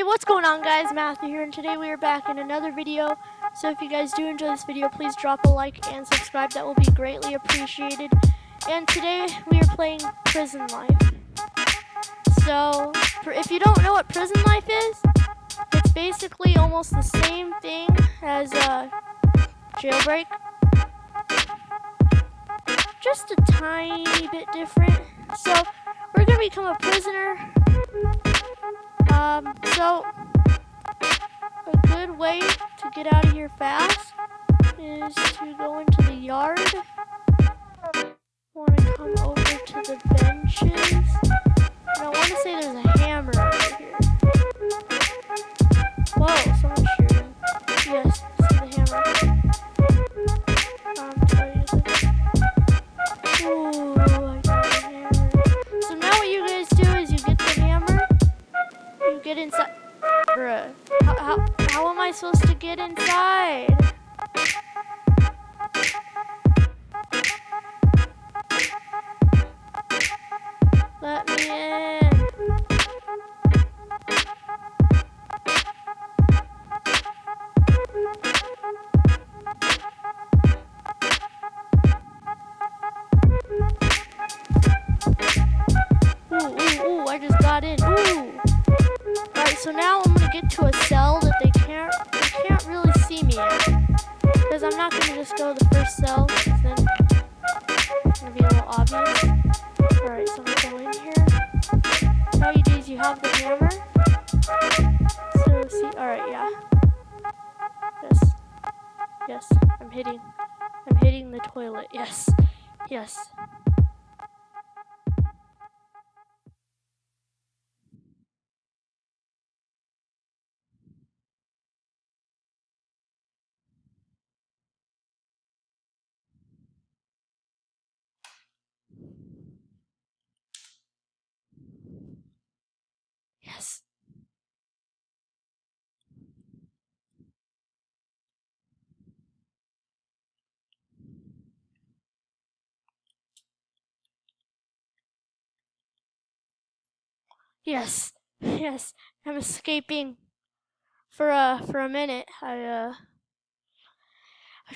Hey, what's going on, guys? Matthew here, and today we are back in another video. So if you guys do enjoy this video, please drop a like and subscribe. That will be greatly appreciated. And today we are playing Prison Life. So if you don't know what Prison Life is, it's basically almost the same thing as Jailbreak, just a tiny bit different. So we're gonna become a prisoner. So a good way to get out of here fast is to go into the yard. Want to come over to the benches. And I want to say there's a hammer over here. Whoa, someone's shooting. Yes, see the hammer. Ooh, I got the hammer. So now what you guys do is you get the hammer, you get inside. Bruh, how am I supposed to get inside? Let me in. Ooh, I just got in. Ooh. Alright, so now I'm gonna get to a cell that they can't really see me in. Because I'm not gonna just go to the first cell, because then it's gonna be a little obvious. Alright, so I'm gonna go in here. How you do is you have the hammer. So see, alright, yeah. Yes, I'm hitting the toilet. Yes. Yes. Yes, I'm escaping for a minute. I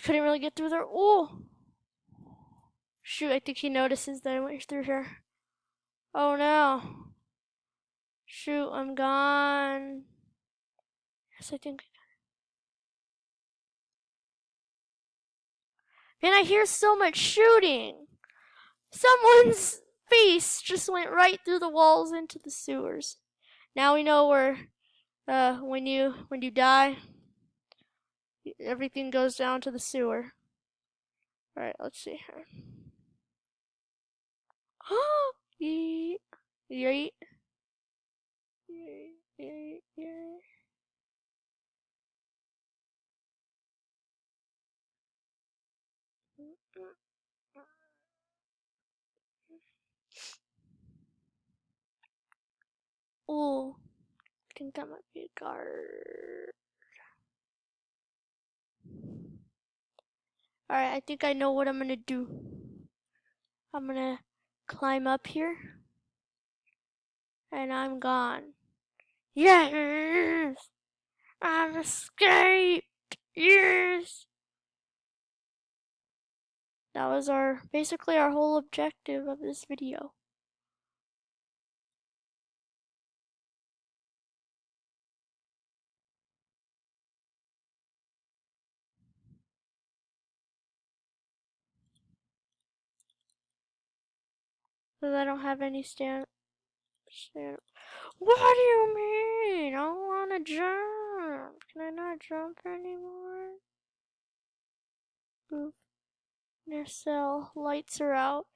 couldn't really get through there. Oh, shoot! I think he notices that I went through here. Oh no! Shoot! I'm gone. Yes, I think. Man, I hear so much shooting. Someone's face just went right through the walls into the sewers. Now we know where when you die, everything goes down to the sewer. All right, let's see here. Yeet, yeet, yeet, yeet, yeet. Ooh, I think that might be a guard. Alright, I think I know what I'm gonna do. I'm gonna climb up here. And I'm gone. Yes! I've escaped! Yes! That was basically our whole objective of this video. Because I don't have any stand. What do you mean? I want to jump. Can I not jump anymore? Oof. Near cell. Lights are out.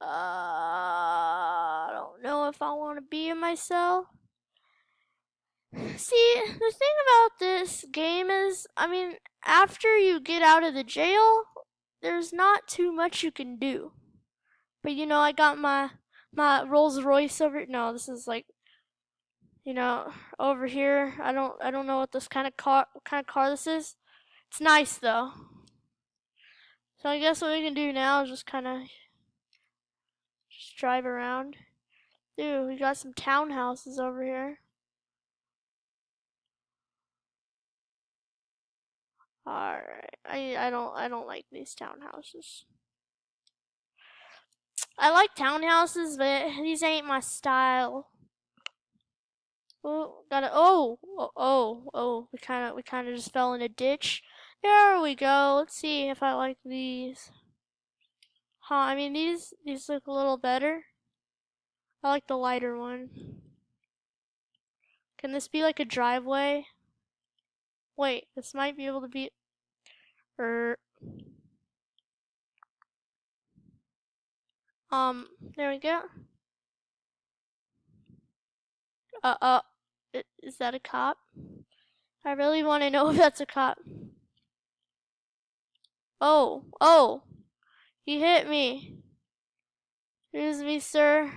I don't know if I want to be in my cell. See, the thing about this game is, I mean, after you get out of the jail, there's not too much you can do. But you know, I got my Rolls Royce over. No, this is like, you know, over here. I don't know what kind of car this is. It's nice though. So I guess what we can do now is just kind of just drive around. Dude, we got some townhouses over here. Alright. I don't like these townhouses. I like townhouses, but these ain't my style. Oh, we kind of just fell in a ditch. There we go. Let's see if I like these. Huh, I mean these look a little better. I like the lighter one. Can this be like a driveway? Wait, this might be able to be there we go. Uh uh is that a cop? I really want to know if that's a cop. Oh, he hit me. Excuse me, sir.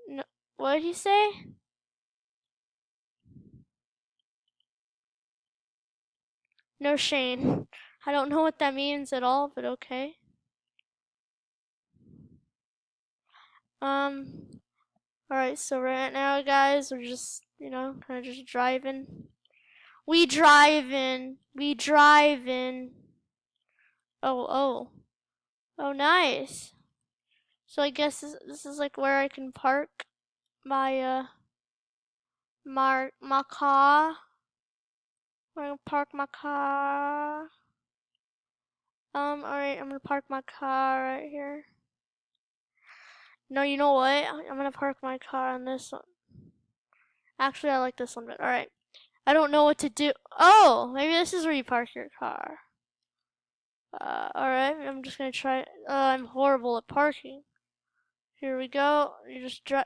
No, what did he say? No Shane. I don't know what that means at all, but okay. Alright, so right now, guys, we're just, kind of just driving. We driving. Oh, nice. So I guess this is like where I can park my, my car. I'm gonna park my car. Alright, I'm gonna park my car right here. No, you know what? I'm gonna park my car on this one. Actually, I like this one, but alright. I don't know what to do. Oh, maybe this is where you park your car. Alright, I'm just gonna try. I'm horrible at parking. Here we go. You just drive.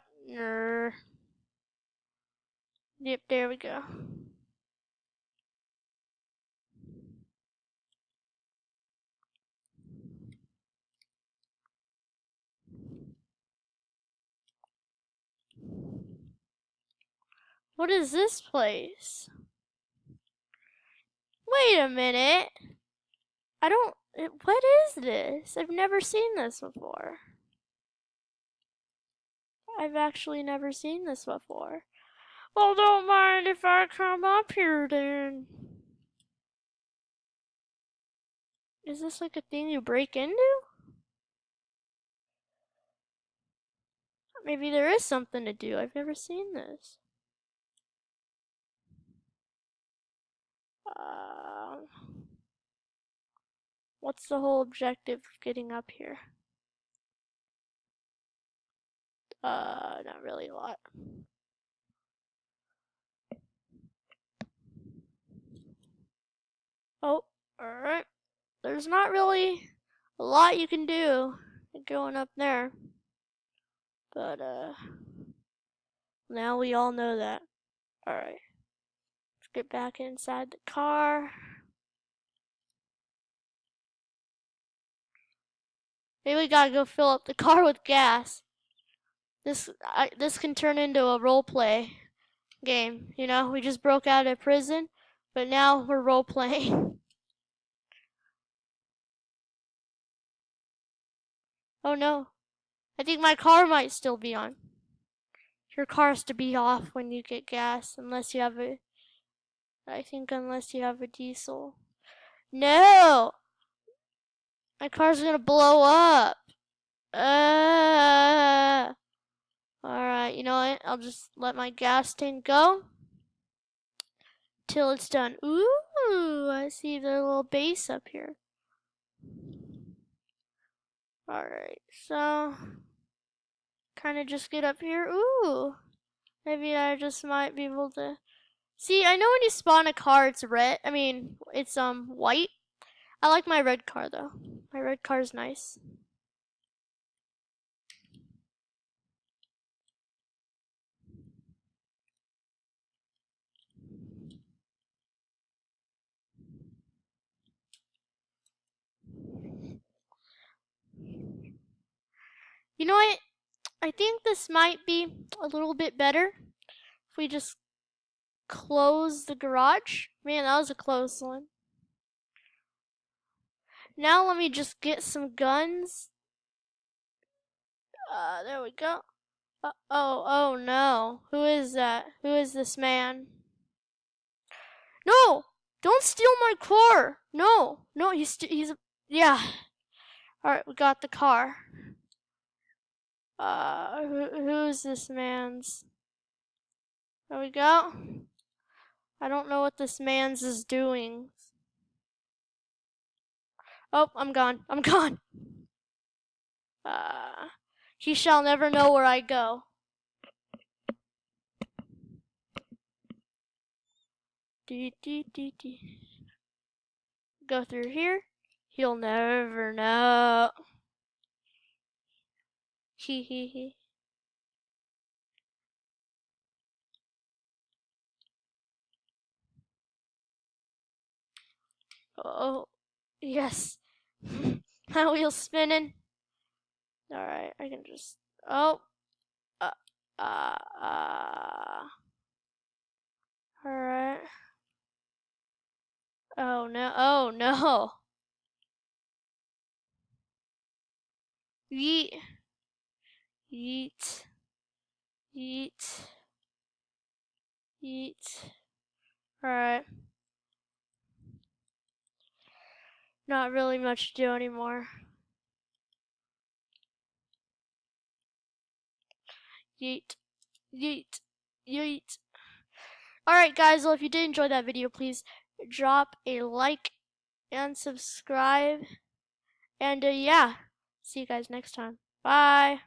Yep, there we go. What is this place? Wait a minute. What is this? I've never seen this before. I've actually never seen this before. Well, don't mind if I come up here then. Is this like a thing you break into? Maybe there is something to do. I've never seen this. What's the whole objective of getting up here? Not really a lot. Oh, alright. There's not really a lot you can do going up there. But, now we all know that. Alright. Let's get back inside the car. Maybe we gotta go fill up the car with gas. This can turn into a role play game. We just broke out of prison, but now we're role playing. Oh no. I think my car might still be on. Your car has to be off when you get gas, unless you have a diesel. No! My car's gonna blow up. Alright, you know what? I'll just let my gas tank go till it's done. Ooh, I see the little base up here. Alright, so kind of just get up here. Ooh, maybe I just might be able to see. I know when you spawn a car, it's red. I mean, it's white. I like my red car though. My red car is nice. You know what? I think this might be a little bit better if we just close the garage. Man, that was a close one. Now let me just get some guns. There we go. Oh no. Who is that? Who is this man? No! Don't steal my car! No, no, yeah. Alright, we got the car. Who's this man's? There we go. I don't know what this man's is doing. Oh, I'm gone. I'm gone. He shall never know where I go. Go through here. He'll never know. He he. Oh, yes. My wheel's spinning. Alright, I can just. Oh. Uh. Alright. Oh no. Oh no. Yeet. Yeet. Yeet. Yeet. Alright. Not really much to do anymore. Yeet. Yeet. Yeet. Alright guys, well if you did enjoy that video, please drop a like and subscribe. And yeah, see you guys next time. Bye.